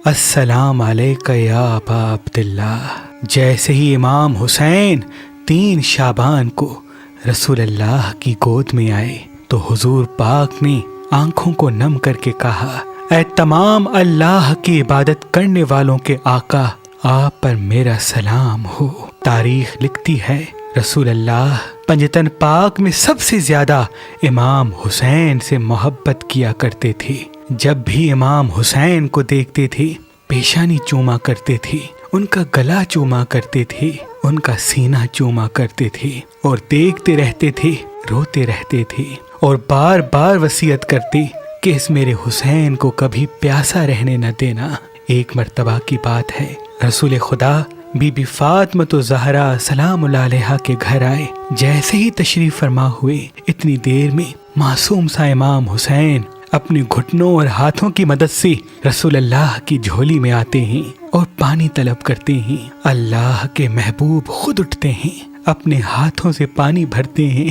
السلام علیکہ یا ابا عبداللہ۔ جیسے ہی امام حسین 3 شعبان کو رسول اللہ کی گود میں آئے تو حضور پاک نے آنکھوں کو نم کر کے کہا، اے تمام اللہ کی عبادت کرنے والوں کے آقا، آپ پر میرا سلام ہو۔ تاریخ لکھتی ہے رسول اللہ پنجتن پاک میں سب سے زیادہ امام حسین سے محبت کیا کرتے تھے۔ جب بھی امام حسین کو دیکھتے تھے پیشانی چوما کرتے تھے، ان کا گلا چوما کرتے تھے، ان کا سینہ چوما کرتے تھے اور دیکھتے رہتے تھے، روتے رہتے تھے اور بار بار وصیت کرتے کہ اس میرے حسین کو کبھی پیاسا رہنے نہ دینا۔ ایک مرتبہ کی بات ہے، رسول خدا بی بی فاطمہ زہرا سلام اللہ علیہا کے گھر آئے۔ جیسے ہی تشریف فرما ہوئے اتنی دیر میں معصوم سا امام حسین اپنے گھٹنوں اور ہاتھوں کی مدد سے رسول اللہ کی جھولی میں آتے ہیں اور پانی طلب کرتے ہیں۔ اللہ کے محبوب خود اٹھتے ہیں، اپنے ہاتھوں سے پانی بھرتے ہیں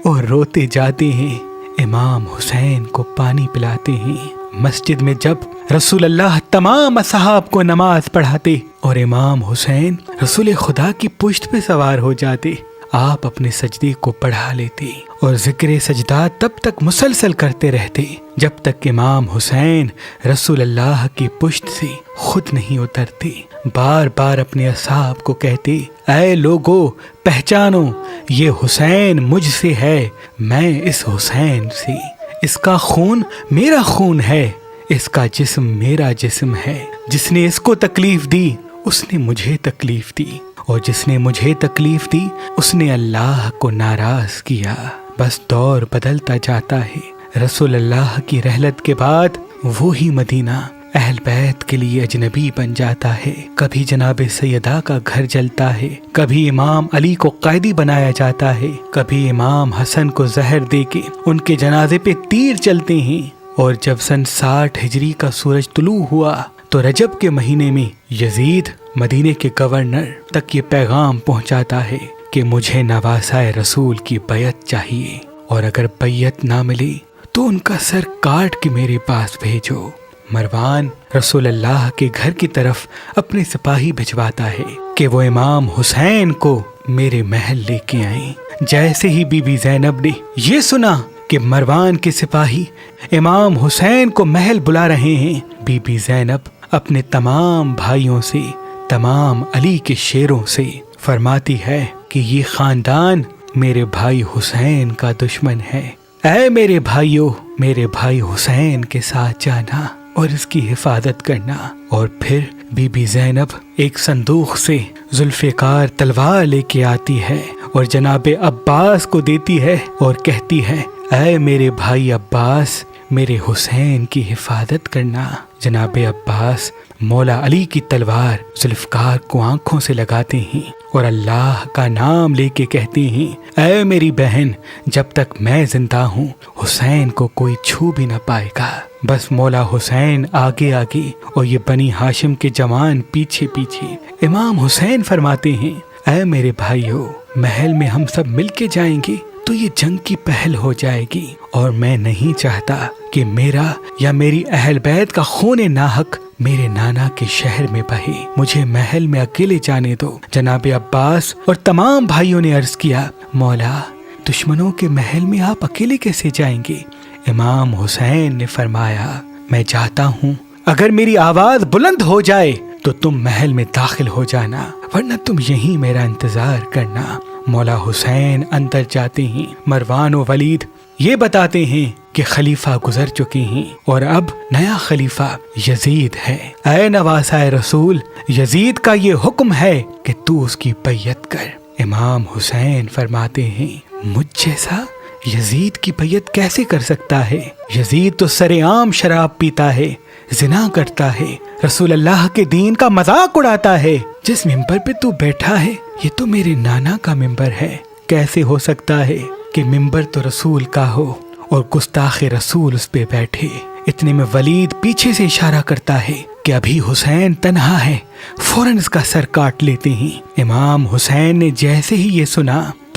اور روتے جاتے ہیں، امام حسین کو پانی پلاتے ہیں۔ مسجد میں جب رسول اللہ تمام اصحاب کو نماز پڑھاتے اور امام حسین رسول خدا کی پشت پہ سوار ہو جاتے، آپ اپنے سجدے کو بڑھا لیتے اور ذکر سجدات تب تک مسلسل کرتے رہتے جب تک امام حسین رسول اللہ کی پشت سے خود نہیں اترتے۔ بار بار اپنے اصحاب کو کہتے، اے لوگو پہچانو، یہ حسین مجھ سے ہے، میں اس حسین سے، اس کا خون میرا خون ہے، اس کا جسم میرا جسم ہے۔ جس نے اس کو تکلیف دی اس نے مجھے تکلیف دی، اور جس نے مجھے تکلیف دی اس نے اللہ کو ناراض کیا۔ بس دور بدلتا جاتا ہے۔ رسول اللہ کی رحلت کے بعد وہی مدینہ اہل بیت کے لیے اجنبی بن جاتا ہے۔ کبھی جناب سیدہ کا گھر جلتا ہے، کبھی امام علی کو قیدی بنایا جاتا ہے، کبھی امام حسن کو زہر دے کے ان کے جنازے پہ تیر چلتے ہیں۔ اور جب سن 60 ہجری کا سورج طلوع ہوا تو رجب کے مہینے میں یزید مدینے کے گورنر تک یہ پیغام پہنچاتا ہے کہ مجھے نواسائے رسول کی بیعت چاہیے، اور اگر بیعت نہ ملے تو ان کا سر کاٹ کے میرے پاس بھیجو۔ مروان رسول اللہ کے گھر کی طرف اپنے سپاہی بھجواتا ہے کہ وہ امام حسین کو میرے محل لے کے آئیں۔ جیسے ہی بی بی زینب نے یہ سنا کہ مروان کے سپاہی امام حسین کو محل بلا رہے ہیں، بی بی زینب اپنے تمام بھائیوں سے، تمام علی کے شیروں سے فرماتی ہے کہ یہ خاندان میرے بھائی حسین کا دشمن ہے۔ اے میرے بھائیو، میرے بھائی حسین کے ساتھ جانا اور اس کی حفاظت کرنا۔ اور پھر بی بی زینب ایک صندوق سے ذوالفقار تلوار لے کے آتی ہے اور جناب عباس کو دیتی ہے اور کہتی ہے، اے میرے بھائی عباس، میرے حسین کی حفاظت کرنا۔ جناب عباس مولا علی کی تلوار ذوالفقار کو آنکھوں سے لگاتے ہیں اور اللہ کا نام لے کے کہتے ہیں، اے میری بہن، جب تک میں زندہ ہوں حسین کو کوئی چھو بھی نہ پائے گا۔ بس مولا حسین آگے آگے اور یہ بنی ہاشم کے جوان پیچھے پیچھے۔ امام حسین فرماتے ہیں، اے میرے بھائیو، محل میں ہم سب مل کے جائیں گے تو یہ جنگ کی پہل ہو جائے گی، اور میں نہیں چاہتا کہ میرا یا میری اہل بیت کا خون ناحق میرے نانا کے شہر میں بہے، مجھے محل میں اکیلے جانے دو۔ جناب عباس اور تمام بھائیوں نے عرض کیا، مولا دشمنوں کے محل میں آپ اکیلے کیسے جائیں گے؟ امام حسین نے فرمایا، میں جاتا ہوں، اگر میری آواز بلند ہو جائے تو تم محل میں داخل ہو جانا، ورنہ تم یہیں میرا انتظار کرنا۔ مولا حسین اندر جاتے ہیں، مروان و ولید یہ بتاتے ہیں کہ خلیفہ گزر چکے ہیں اور اب نیا خلیفہ یزید ہے۔ اے نواسائے رسول، یزید کا یہ حکم ہے کہ تو اس کی بیعت کر۔ امام حسین فرماتے ہیں، مجھ جیسا یزید کی بیعت کیسے کر سکتا ہے؟ یزید تو سرے عام شراب پیتا ہے، زنا کرتا ہے، رسول اللہ کے دین کا مذاق اڑاتا ہے۔ جس ممبر پہ تو بیٹھا ہے یہ تو میرے نانا کا ممبر ہے، کیسے ہو سکتا ہے کہ ممبر تو رسول کا ہو اور گستاخ رسول اس پہ بیٹھے؟ اتنے میں ولید پیچھے سے اشارہ کرتا ہے کہ ابھی حسین تنہا ہے، فوراً اس کا سر کاٹ لیتے ہیں۔ امام حسین نے جیسے ہی یہ سنا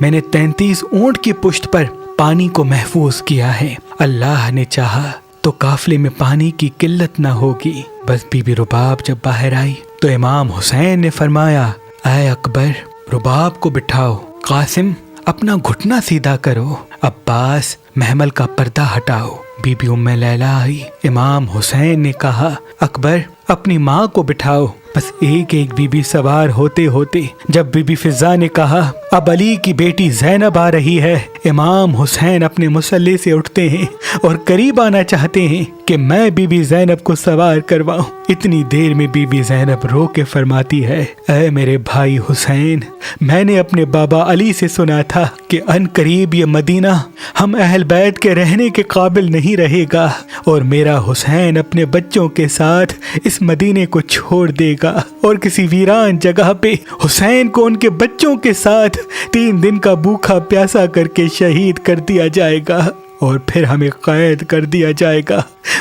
میں نے 33 اونٹ کی پشت پر پانی کو محفوظ کیا ہے، اللہ نے چاہا تو قافلے میں پانی کی قلت نہ ہوگی۔ بس بی بی رباب جب باہر آئی تو امام حسین نے فرمایا، اے اکبر، رباب کو بٹھاؤ، قاسم اپنا گھٹنا سیدھا کرو، عباس محمل کا پردہ ہٹاؤ۔ بی بی ام لیلہ آئی، امام حسین نے کہا، اکبر اپنی ماں کو بٹھاؤ۔ بس ایک ایک بی بی سوار ہوتے ہوتے جب بی بی فضا نے کہا اب علی کی بیٹی زینب آ رہی ہے، امام حسین اپنے مصلی سے اٹھتے ہیں اور قریب آنا چاہتے ہیں کہ میں بی بی زینب کو سوار کرواؤں۔ اتنی دیر میں بی بی زینب رو کے فرماتی ہے، اے میرے بھائی حسین، میں نے اپنے بابا علی سے سنا تھا کہ ان قریب یہ مدینہ ہم اہل بیت کے رہنے کے قابل نہیں رہے گا، اور میرا حسین اپنے بچوں کے ساتھ اس مدینے کو چھوڑ دے گا اور کسی ویران جگہ پہ حسین کو ان کے بچوں کے ساتھ 3 دن کا بھوکا پیاسا کر کے شہید کر دیا جائے گا، اور پھر ہمیں قید کر دیا جائے گا،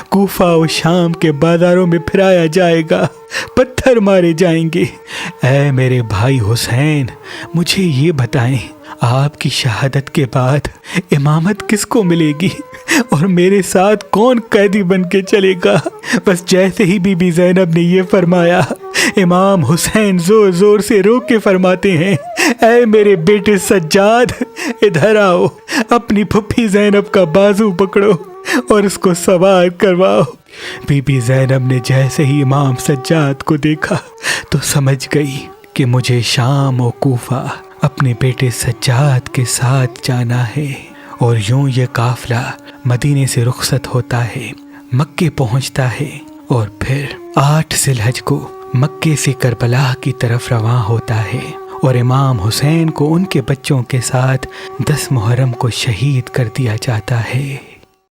کوفہ و شام کے بازاروں میں پھرایا جائے گا، پتھر مارے جائیں گے۔ اے میرے بھائی حسین، مجھے یہ بتائیں، آپ کی شہادت کے بعد امامت کس کو ملے گی اور میرے ساتھ کون قیدی بن کے چلے گا؟ بس جیسے ہی بی بی زینب نے یہ فرمایا، امام حسین زور زور سے رو کے فرماتے ہیں، اے میرے بیٹے سجاد، ادھر آؤ، اپنی پھپھی زینب کا بازو پکڑو اور اس کو سوار کرواؤ۔ بی بی زینب نے جیسے ہی امام سجاد کو دیکھا تو سمجھ گئی کہ مجھے شام و کوفہ اپنے بیٹے سجاد کے ساتھ جانا ہے۔ اور یوں یہ قافلہ مدینے سے رخصت ہوتا ہے، مکے پہنچتا ہے، اور پھر 8 ذی الحج کو مکے سے کربلا کی طرف رواں ہوتا ہے، اور امام حسین کو ان کے بچوں کے ساتھ 10 محرم کو شہید کر دیا جاتا ہے۔